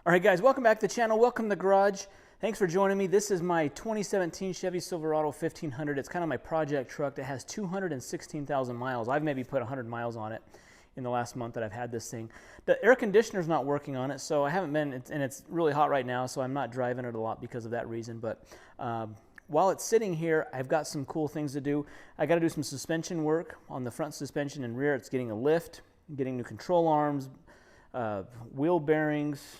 All right, guys, welcome back to the channel. Welcome to the garage. Thanks for joining me. This is my 2017 Chevy Silverado 1500. It's kind of my project truck that has 216,000 miles. I've maybe put 100 miles on it in the last month that I've had this thing. The air conditioner's not working on it, so I haven't been, and it's really hot right now, so I'm not driving it a lot because of that reason. But while it's sitting here, I've got some cool things to do. I got to do some suspension work on the front suspension and rear. It's getting a lift, getting new control arms, wheel bearings,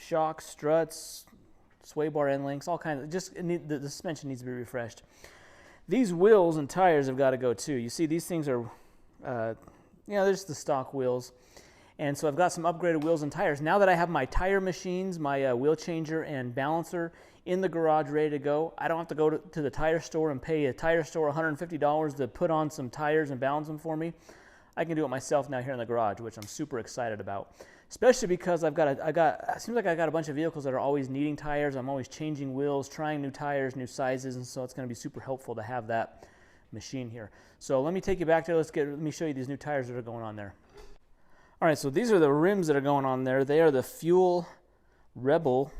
shocks, struts, sway bar end links, all kinds of, the suspension needs to be refreshed. These wheels and tires have got to go too. You see, these things are, they're just the stock wheels. And so I've got some upgraded wheels and tires. Now that I have my tire machines, my wheel changer and balancer in the garage ready to go, I don't have to go to the tire store and pay a tire store $150 to put on some tires and balance them for me. I can do it myself now here in the garage, which I'm super excited about. Especially because it seems like I got a bunch of vehicles that are always needing tires. I'm always changing wheels, trying new tires, new sizes, and so it's going to be super helpful to have that machine here. So let me take you back there. Let me show you these new tires that are going on there. All right, so these are the rims that are going on there. They are the Fuel Rebel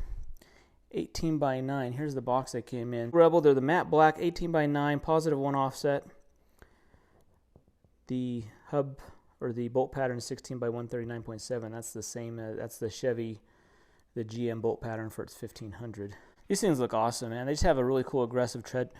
18x9. Here's the box that came in. Rebel, they're the matte black 18x9, +1 offset. The hub or the bolt pattern is 16x139.7. That's the same. That's the Chevy, the GM bolt pattern for its 1500. These things look awesome, man. They just have a really cool aggressive tread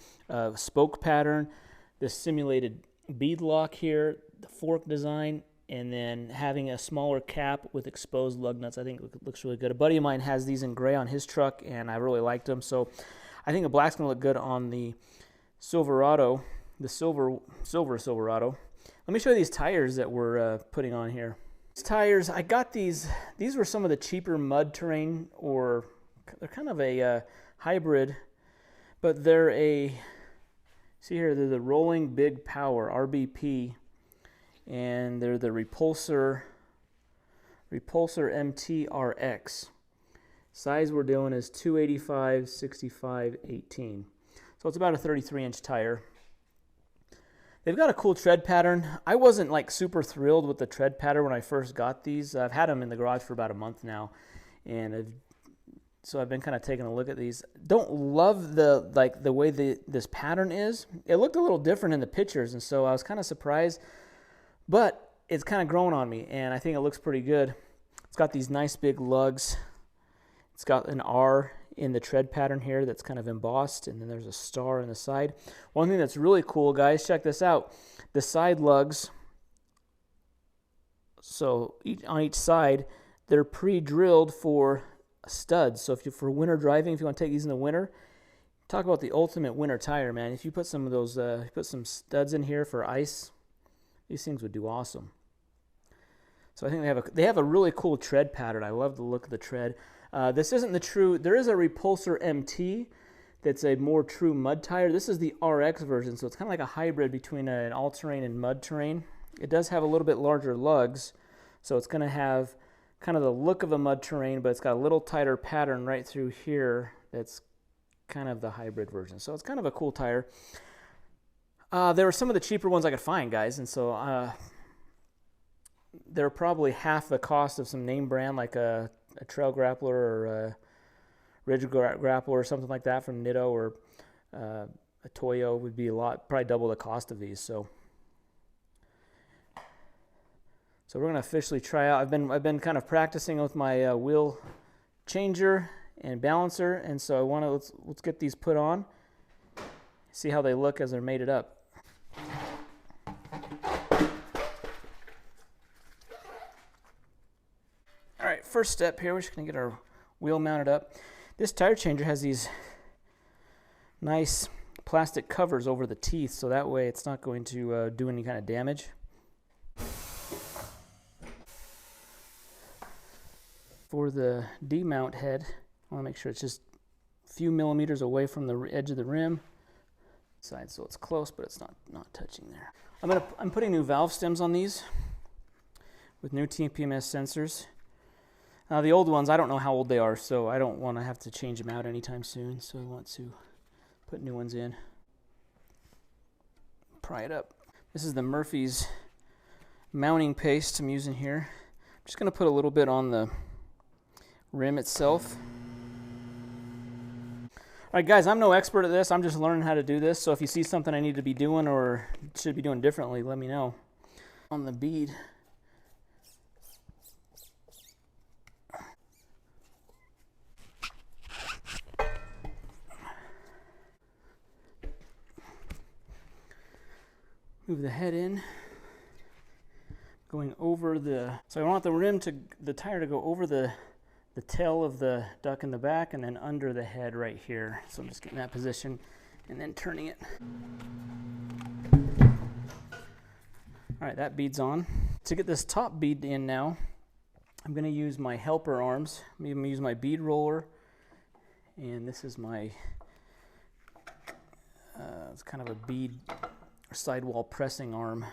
spoke pattern. This simulated bead lock here, the fork design, and then having a smaller cap with exposed lug nuts. I think it looks really good. A buddy of mine has these in gray on his truck, and I really liked them. So I think the black's gonna look good on the Silverado, the silver Silverado. Let me show you these tires that we're putting on here. These tires, I got these were some of the cheaper mud terrain, or they're kind of a hybrid, but they're see here, they're the Rolling Big Power, RBP, and they're the Repulsor MT-RX. Size we're doing is 285, 65, 18. So it's about a 33-inch tire. They've got a cool tread pattern. I wasn't like super thrilled with the tread pattern when I first got these. I've had them in the garage for about a month now, and so I've been kind of taking a look at these. Don't love the way this pattern is. It looked a little different in the pictures, and so I was kind of surprised. But it's kind of growing on me, and I think it looks pretty good. It's got these nice big lugs. It's got an R in the tread pattern here that's kind of embossed, and then there's a star on the side. One thing that's really cool, guys, check this out. The side lugs, so on each side, they're pre-drilled for studs. So for winter driving, if you want to take these in the winter, talk about the ultimate winter tire, man. If you put some of those, put some studs in here for ice, these things would do awesome. So I think they have a really cool tread pattern. I love the look of the tread. This isn't the true, there is a Repulsor MT that's a more true mud tire. This is the RX version, so it's kind of like a hybrid between an all-terrain and mud terrain. It does have a little bit larger lugs, so it's going to have kind of the look of a mud terrain, but it's got a little tighter pattern right through here that's kind of the hybrid version. So it's kind of a cool tire. There were some of the cheaper ones I could find, guys, and so they're probably half the cost of some name brand like a Trail Grappler or a Ridge Grappler or something like that from Nitto, or a Toyo would be probably double the cost of these. So we're gonna officially try out. I've been kind of practicing with my wheel changer and balancer, and so I want to let's get these put on, see how they look as they're mated up. All right, first step here, we're just going to get our wheel mounted up. This tire changer has these nice plastic covers over the teeth, so that way it's not going to do any kind of damage. For the D-mount head, I want to make sure it's just a few millimeters away from the edge of the rim. Side, so it's close, but it's not touching there. I'm putting new valve stems on these with new TPMS sensors. The old ones, I don't know how old they are, so I don't want to have to change them out anytime soon. So I want to put new ones in. Pry it up. This is the Murphy's mounting paste I'm using here. I'm just going to put a little bit on rim itself. All right, guys, I'm no expert at this. I'm just learning how to do this. So if you see something I need to be doing or should be doing differently, let me know. On the bead. Move the head in. Going over so I want the tire to go over the tail of the duck in the back and then under the head right here. So I'm just getting that position and then turning it. All right, that bead's on. To get this top bead in now, I'm going to use my helper arms. I'm going to use my bead roller, and this is my, it's kind of a bead sidewall pressing arm.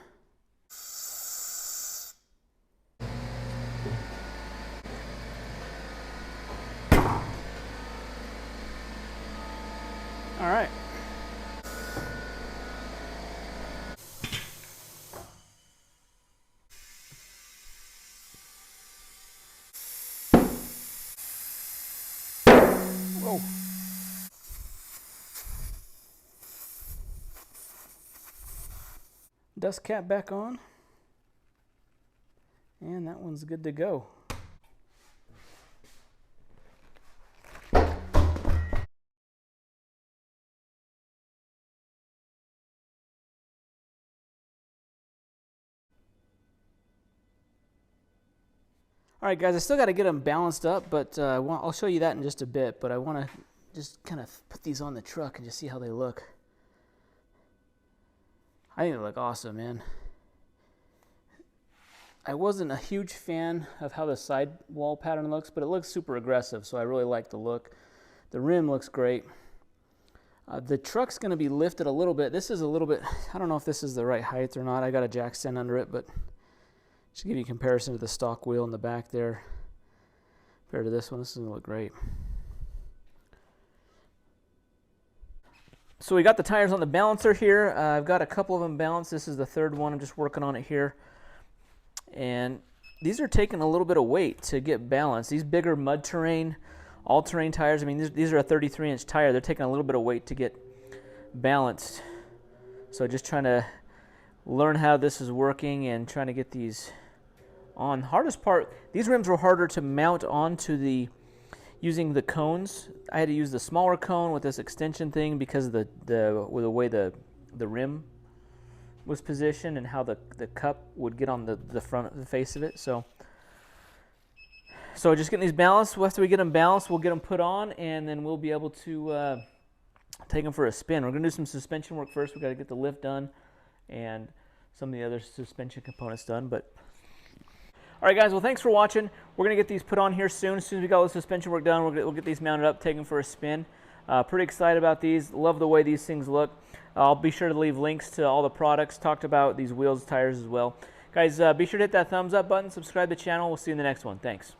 All right. Whoa. Dust cap back on. And that one's good to go. All right, guys, I still got to get them balanced up, but I'll show you that in just a bit. But I want to just kind of put these on the truck and just see how they look. I think they look awesome, man. I wasn't a huge fan of how the sidewall pattern looks, but it looks super aggressive, so I really like the look. The rim looks great. The truck's going to be lifted a little bit. This is a little bit, I don't know if this is the right height or not. I got a jack stand under it, but just to give you a comparison to the stock wheel in the back there compared to this one, this is going to look great. So we got the tires on the balancer here. I've got a couple of them balanced. This is the third one. I'm just working on it here. And these are taking a little bit of weight to get balanced. These bigger mud terrain, all-terrain tires, I mean, these are a 33-inch tire. They're taking a little bit of weight to get balanced. So just trying to learn how this is working and trying to get these on. Hardest part, these rims were harder to mount onto using the cones. I had to use the smaller cone with this extension thing because of the way the rim was positioned and how the cup would get on the front of the face of it. So just getting these balanced. After we get them balanced, we'll get them put on, and then we'll be able to take them for a spin. We're going to do some suspension work first. We've got to get the lift done and some of the other suspension components done. But all right, guys, well, thanks for watching. We're going to get these put on here soon. As soon as we got all the suspension work done, we'll get these mounted up, take them for a spin. Pretty excited about these. Love the way these things look. I'll be sure to leave links to all the products. Talked about these wheels, tires as well. Guys, be sure to hit that thumbs up button, subscribe to the channel. We'll see you in the next one. Thanks.